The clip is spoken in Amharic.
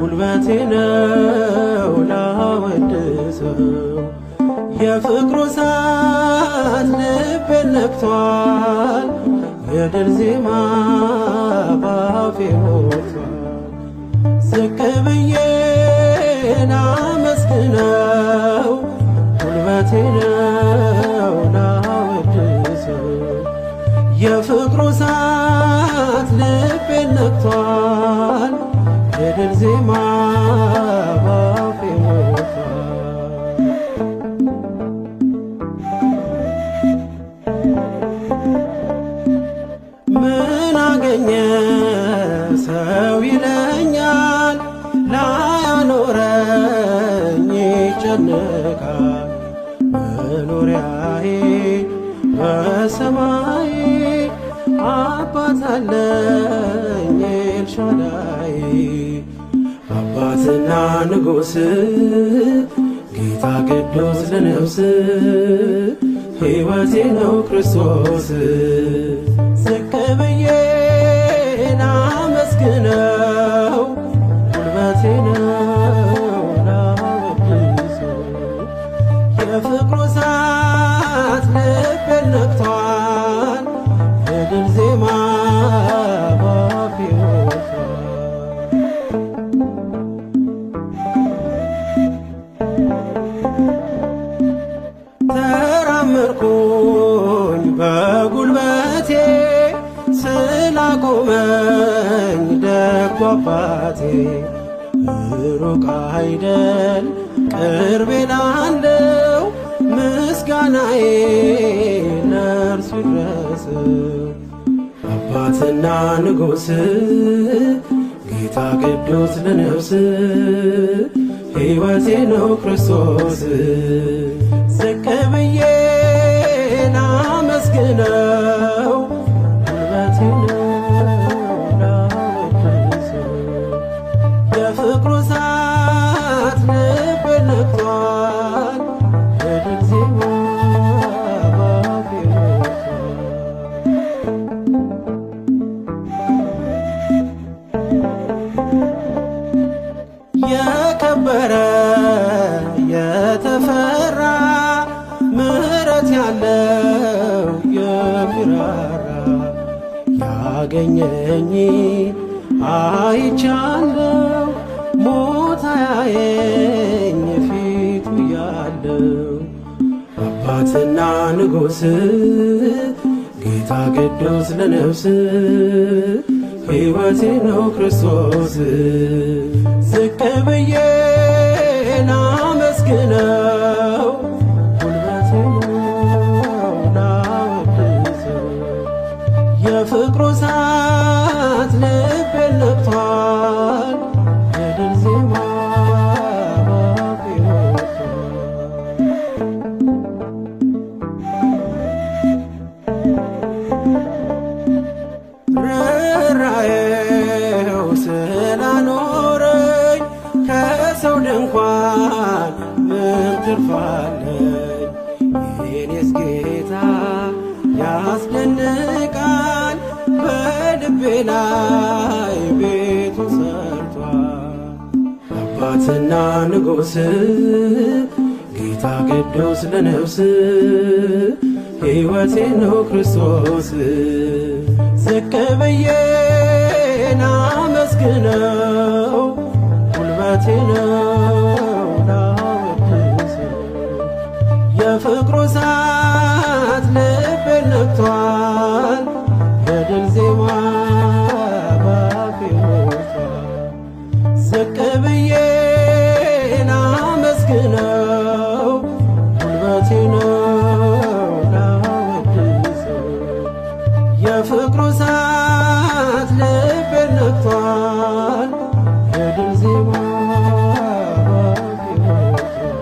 ጉልበቴ ነው ላወድሰው። የፍቅሩ እሳት ልቤን ነክቷል፣ የድል ዜማ ባፌ ሞልቷል። ዝቅ ብዬ ላመስግነው፣ ጉልበቴ ነው ላወድሰው። የፍቅሩ እሳት ልቤን ነክቷል፣ የድል ዜማ ባፌ ሞልቷል። ምን አገኘ ሰው ይለኛል፣ ላያኖረኝ ይጨነቃል። መኖሪያዬ በሰማይ አባት አለኝ ኤልሻዳይ። አባትና ንጉሥ ጌታ ቅዱስ ለነፍስ ሕይወቴ ነው ክርስቶስ። ዝቅ ብዬ ላመስግነው፣ ጉልበቴ ነው ላወድሰው። የፍቅሩ እሳት ልቤን ነክቷል፣ የድል ዜማ ባፌ ሞልቷል። ተራመድኩኝ በጉልበቴ ስላቆመኝ ደጉ አባቴ። ሩቅ አይደል ቅርቤ ላለው ምስጋናዬ ለእርሱ ይድረሰው። አባትና ንጉሥ ጌታ ቅዱስ ለነፍስ ሕይወቴ ነው ክርስቶስ። ዝቅ ብዬ ላመስግነው፣ ጉልበቴ ነው ላወድሰው። የፍቅሩ እሳት ልቤን ነክቷል፣ የድል ዜማ ባፌ ሞልቷል። የከበረ የተፈራ ምሕረት ያለው የሚራራ ያገኘኝ አይቻለው፣ ሞት አያየኝ ፊቱ ያለው። አባትና ንጉሥ ጌታ ቅዱስ ለነፍስ ሕይወቴ ነው ክርስቶስ። ዝቅ ብዬ ላመስግነው፣ ጉልበቴ ነው ላወድሰው። የፍቅሩ እሳት ልቤን ነክቷል፣ የድል ዜማ ባፌ ሞልቷል። ርኅራኄው ስላኖረኝ ከሰው ድንኳን ምን ትርፍ አለኝ? የኔስ ጌታ ያስደንቃል፣ በልቤ ላይ ቤቱ ሰርቷል። አባትና ንጉሥ ጌታ ቅዱስ ለነፍስ ሕይወቴ ነው ክርስቶስ። ዝቅ ብዬ ላመስግነው፣ ጉልበቴ ነው ላወድሰው። የፍቅሩ እሳት ልቤን ነክቷል፣ የድል ዜማ ባፌ ሞልቷል። ዝቅ ብዬ ላመስግነው፣ ጉልበቴ ነው ላወድሰው። የፍቅሩ እሳት ልቤን ነክቷል፣ የድል ዜማ ባፌ ሞልቷል።